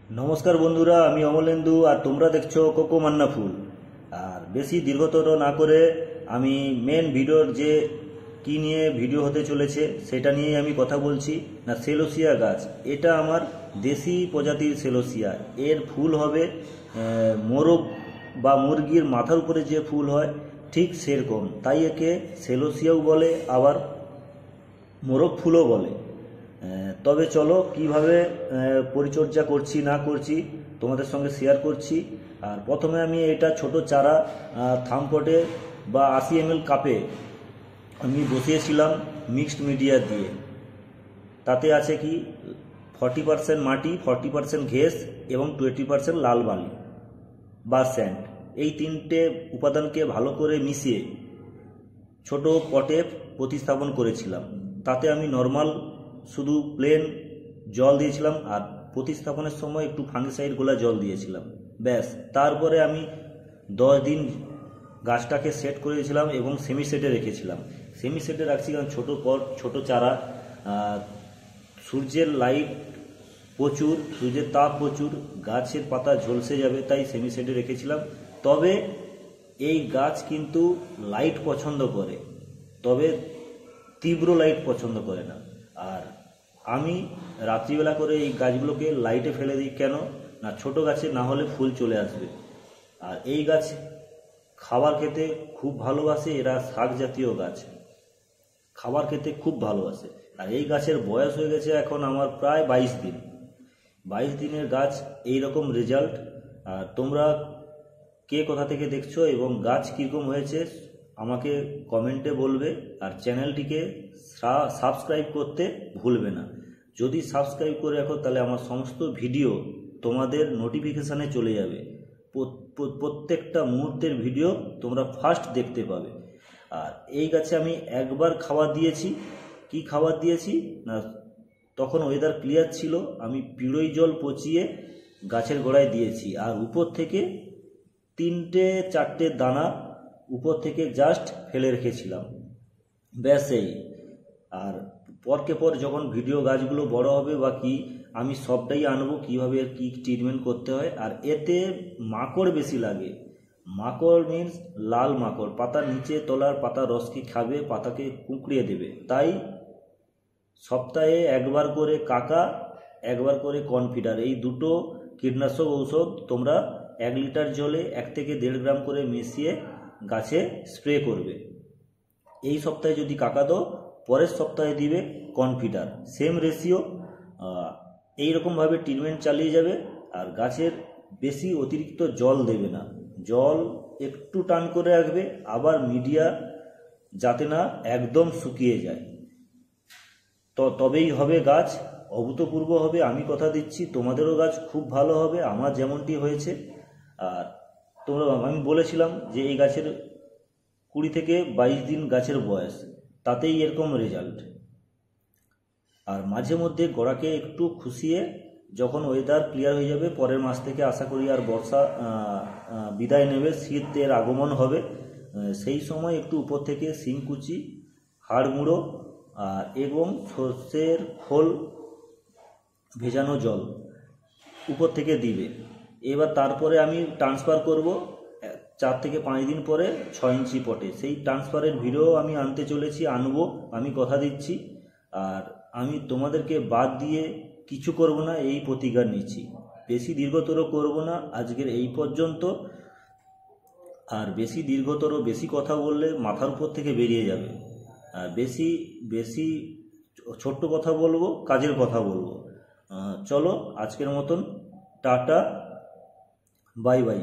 নমস্কার বন্ধুরা, আমি অমলেন্দু আর তোমরা দেখছো কোকো মান্না ফুল। আর বেশি দীর্ঘতর না করে আমি মেন ভিডিওর যে কি নিয়ে ভিডিও হতে চলেছে সেটা নিয়ে আমি কথা বলছি। না, সেলোসিয়া গাছ, এটা আমার দেশি প্রজাতির সেলোসিয়া। এর ফুল হবে মোরগ বা মুরগির মাথার উপরে যে ফুল হয় ঠিক সেরকম, তাই একে সেলোসিয়াও বলে, আবার মোরগ ফুলও বলে। তবে চলো কিভাবে পরিচর্যা করছি না করছি তোমাদের সঙ্গে শেয়ার করছি। আর প্রথমে আমি এটা ছোট চারা থামপটে বা 80 ml কাপে আমি বসিয়েছিলাম মিক্সড মিডিয়া দিয়ে। তাতে আছে কি 40% মাটি, 40% ঘেস এবং 20% লাল বালি বা স্যান্ড। এই তিনটে উপাদানকে ভালো করে মিশিয়ে ছোট পটে প্রতিস্থাপন করেছিলাম। তাতে আমি নর্মাল শুধু প্লেন জল দিয়েছিলাম আর প্রতিস্থাপনের সময় একটু ফাঙ্গিসাইড গোলা জল দিয়েছিলাম, ব্যাস। তারপরে আমি 10 দিন গাছটাকে সেট করেছিলাম এবং সেমি সেটে রেখেছিলাম। সেমি সেটে রাখছি কারণ ছোট চারা, সূর্যের লাইট প্রচুর, সূর্যের তাপ প্রচুর, গাছের পাতা ঝলসে যাবে, তাই সেমি সেটে রেখেছিলাম। তবে এই গাছ কিন্তু লাইট পছন্দ করে, তবে তীব্র লাইট পছন্দ করে না। আর আমি রাত্রিবেলা করে এই গাছগুলোকে লাইটে ফেলে দিই, কেন না ছোট গাছে না হলে ফুল চলে আসবে। আর এই গাছ খাবার খেতে খুব ভালোবাসে, এরা শাক জাতীয় গাছ, খাবার খেতে খুব ভালোবাসে। আর এই গাছের বয়স হয়ে গেছে এখন আমার প্রায় 22 দিন। 22 দিনের গাছ এই রকম রেজাল্ট। আর তোমরা কে কোথা থেকে দেখছো এবং গাছ কীরকম হয়েছে আমাকে কমেন্টে বলবে। আর চ্যানেলটিকে সাবস্ক্রাইব করতে ভুলবে না। যদি সাবস্ক্রাইব করে রাখো তাহলে আমার সমস্ত ভিডিও তোমাদের নোটিফিকেশানে চলে যাবে। প্রত্যেকটা মুহূর্তের ভিডিও তোমরা ফার্স্ট দেখতে পাবে। আর এই গাছে আমি একবার খাবার দিয়েছি। কি খাবার দিয়েছি না, তখন ওয়েদার ক্লিয়ার ছিল, আমি পিড়ই জল পচিয়ে গাছের গোড়ায় দিয়েছি। আর উপর থেকে 3-4টে দানা উপর থেকে জাস্ট ফেলে রেখেছিলাম, ব্যাস এই। আর পরকে পর যখন ভিডিও গাছগুলো বড় হবে বা কি, আমি সবটাই আনবো কীভাবে কি ট্রিটমেন্ট করতে হয়। আর এতে মাকড় বেশি লাগে। মাকড় মিন্স লাল মাকড়, পাতার নিচে তলার পাতা রসকে খাবে, পাতাকে কুঁকড়িয়ে দেবে। তাই সপ্তাহে একবার করে কাকা, একবার করে কনফিডার, এই দুটো কীটনাশক ঔষধ তোমরা 1 লিটার জলে 1 থেকে 1.5 গ্রাম করে মিশিয়ে গাছে স্প্রে করবে। এই সপ্তাহে যদি কাকা দাও, পরের সপ্তাহে দিবে কনফিডার, সেম রেশিও। এইরকমভাবে ট্রিটমেন্ট চালিয়ে যাবে। আর গাছের বেশি অতিরিক্ত জল দেবে না, জল একটু টান করে রাখবে, আবার মিডিয়া যাতে না একদম শুকিয়ে যায়, তবেই হবে গাছ অভূতপূর্ব হবে। আমি কথা দিচ্ছি তোমাদেরও গাছ খুব ভালো হবে, আমার যেমনটি হয়েছে। আর আমি বলেছিলাম যে এই গাছের 20 থেকে 22 দিন গাছের বয়স, তাতেই এরকম রেজাল্ট। আর মাঝে মধ্যে গোড়াকে একটু খুশিয়ে, যখন ওয়েদার ক্লিয়ার হয়ে যাবে পরের মাস থেকে আশা করি আর বর্ষা বিদায় নেবে, শীতের আগমন হবে, সেই সময় একটু উপর থেকে শিংকুচি, হাড় গুঁড়ো এবং সর্ষের খোল ভেজানো জল উপর থেকে দিবে। এবার তারপরে আমি ট্রান্সফার করব 4 থেকে 5 দিন পরে 6 ইঞ্চি পটে। সেই ট্রান্সফারের ভিডিও আমি আনতে চলেছি, আনবো, আমি কথা দিচ্ছি। আর আমি তোমাদেরকে বাদ দিয়ে কিছু করব না, এই প্রতিজ্ঞা নিচ্ছি। বেশি দীর্ঘতর করব না, আজকের এই পর্যন্ত। আর বেশি কথা বললে মাথার উপর থেকে বেরিয়ে যাবে। আর বেশি ছোট্ট কথা বলবো, কাজের কথা বলবো। চলো আজকের মতন টাটা, বাই বাই।